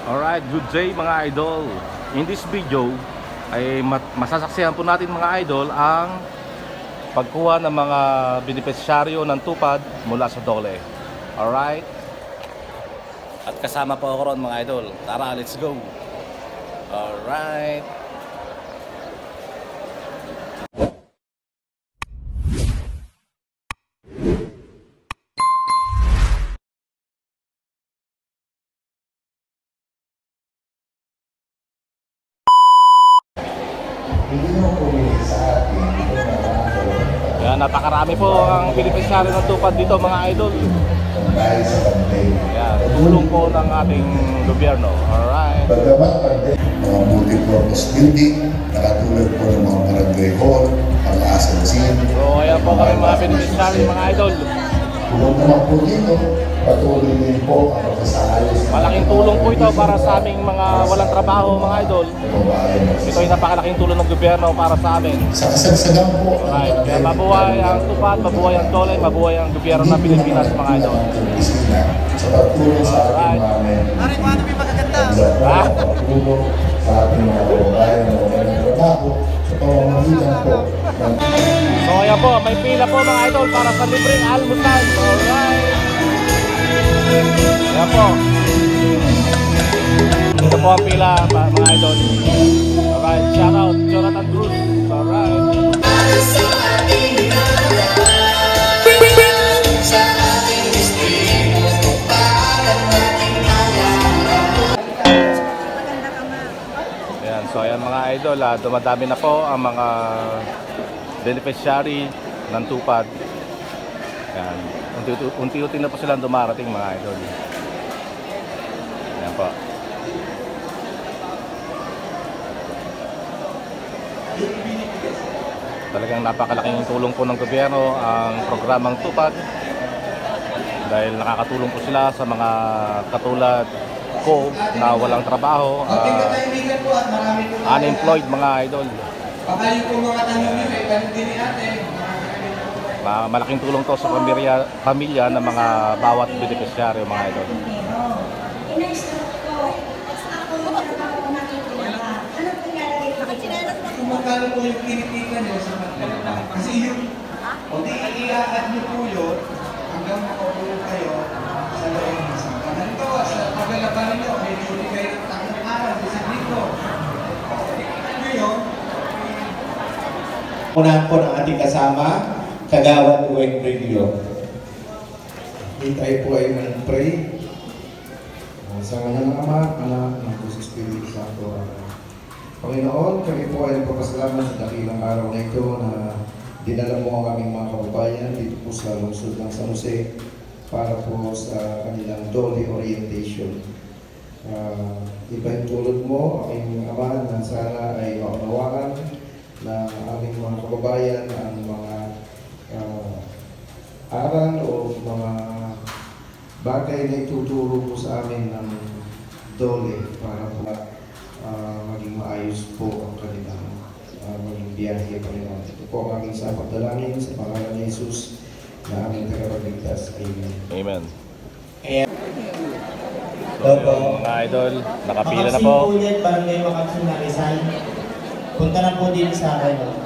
Alright, good day mga idol. In this video ay masasaksihan po natin mga idol ang pagkuha ng mga benepisyaryo ng tupad mula sa DOLE. Alright. At kasama po ako ron mga idol. Tara, let's go. Alright. Yan, napakarami po ang benepisyaryo ng tupad dito mga idol. Yan, tulong po ng ating gobyerno. Alright. Mga multi-purpose building, nakatulog po ng mga barangay hall, pang-asensin. So ayan po kami mga benepisyaryo mga idol. Tulong naman po dito, patuloy din po ang pagkasayos. Malaking tulong po ito para sa aming mga walang trabaho mga idol. Ito ay napakalaking tulong ng gobyerno para sa amin. Sa kasagsagan po. Alright, kaya mabuhay ang tupad, mabuhay ang DOLE, mabuhay ang gobyerno ng Pilipinas mga idol. Sa pagtulong sa ating mga Pare, paano may magaganda? pagtulong sa ating mga kababayan na walang trabaho sa pamamagitan po ng So ayan po, may pila po mga idol para sa libreng almusal. Alright. Ayan po. Ito po ang pila mga idol. Alright, shout out Jonathan Cruz. Alright. Ayan, so ayan mga idol, dumadami na po ang mga beneficiary ng tupad. Ayan, unti-unti na po silang dumarating mga idol. Ayan po. Talagang napakalaking tulong po ng gobyerno ang programang tupad dahil nakakatulong po sila sa mga katulad ko na walang trabaho, unemployed mga idol. Pakayo po mga tanong nyo, eh, ganun din ni ate. Malaking tulong to sa pamilya ng mga bawat benepisyaryo mga idol. Kung magkano po yung kinitikan nyo sa pagkakita. Kasi yung, kung i-add nyo po yun, hanggang makaupo kayo sa loob ng isang tanan. Ito, sa paglalaban nyo, may duty kayo ng takong araw, sa dito. Ngayon, unahan po ng ating kasama, Kagawad Uwek Radio. Tayo po ay mag-pray. Sa kanyang Ama, Anak, ng Espiritu Santo. Panginoon, kami po ay nagpapasalamat sa dakilang araw na ito na dinala mo ang aming mga kababayan dito po sa lungsod ng San Jose para po sa kanilang DOLE orientation. Iba yung tulad mo, aming Ama, na sana ay maunawaan na aming mga kababayan ang mga aral o mga bagay na ituturo po sa amin ng DOLE para po maging maayos po ang kanilang maging biyahe pa rin. Ito po ang aking sapat dalangin sa pangalan ni Jesus na aming tagapagligtas. Amen. Amen. Opo. Mga idol, nakapila na po. Makapsipulit, barangay Makapsin na Rizal. Punta na po din sa akin.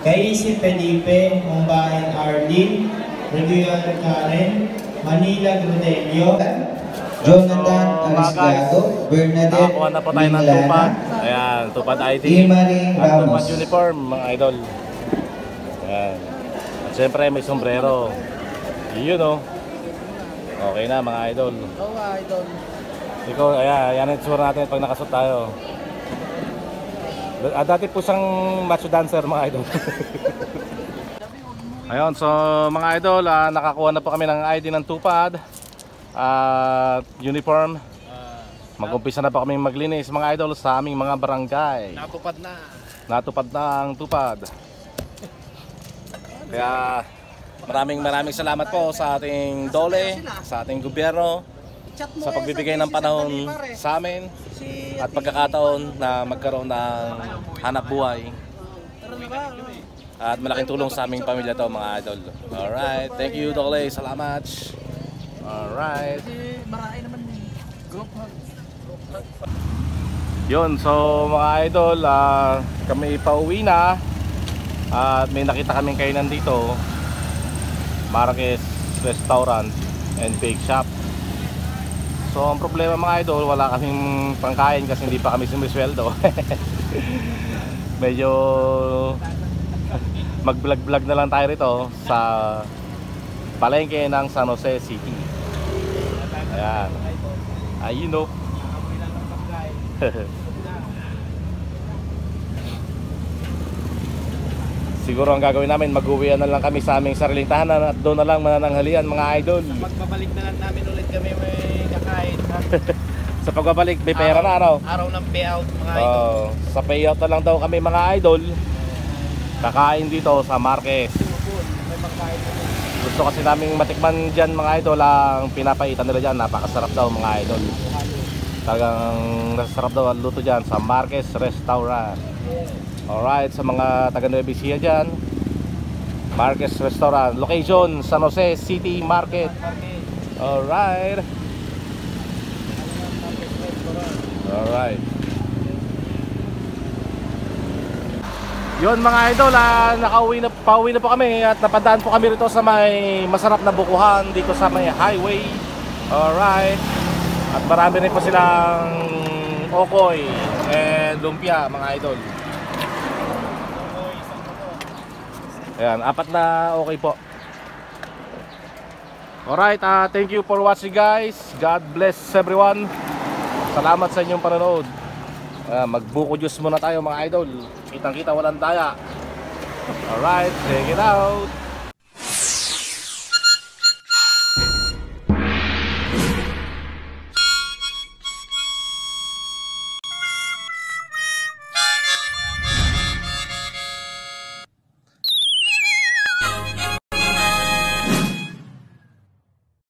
Kaisip Felipe, Mumbayan Arlene, Regular Karen, Manila Grudelio, Jonathan mga guys, Arisgado, Bernadette nakakuha na po tayo ng tupad. Ayan, tupad ID. Imaring At Ramos. tupad uniform mga idol. Ayan. At syempre may sombrero. Yun o. Okay na mga idol. Oo, idol. Ikaw, ayan ang itsura natin pag nakasuot tayo. Dati po siyang macho dancer mga idol. Ayun, so mga idol, nakakuha na po kami ng ID ng tupad at uniform. Mag-umpisa na po kami maglinis mga idol sa aming mga barangay. Natupad na. Natupad na ang tupad. Kaya maraming salamat po sa ating DOLE, sa ating gobyerno, sa pagbibigay ng panahon sa amin at pagkakataon na magkaroon ng hanap buhay. At malaking tulong sa aming pamilya to mga idol. Alright, thank you DOLE, salamat. Alright. Marami naman group. Yun, so mga idol, kami pauwi na. At may nakita kaming kainan dito, Marquez Restaurant and Bake Shop. So ang problema mga idol, wala kaming pangkain kasi hindi pa kami sumisweldo. Medyo mag-vlog-vlog na lang tayo rito sa palengke ng San Jose City. Ayan. Ayun o. Siguro ang gagawin namin, mag-uwian na lang kami sa aming sariling tahanan at doon na lang manananghalian mga idol. Magbabalik na lang namin ulit kami may kakain. Sa pagbabalik may pera na ano? Araw ng payout mga idol. Sa payout na lang daw kami mga idol. Kakain dito sa Marquez. May pagkain na rin. Gusto kasi naming matikman dyan mga idol ang pinapaitan nila dyan. Napakasarap daw mga idol. Talagang nasasarap daw ang luto dyan sa Marquez Restaurant. Alright, sa mga taga Nueva Ecija dyan, Marquez Restaurant. Location, San Jose City Market. Alright. Alright. Yun mga idol, pauwi na po kami at napadaan po kami rito sa may masarap na bukuhan dito sa may highway. Alright. At marami rin po silang okoy and lumpia mga idol. Ayan, 4 na okay po. Alright, thank you for watching guys. God bless everyone. Salamat sa inyong panonood. Magbuko juice muna tayo mga idol. Kitang kita walang daya. Alright, check it out.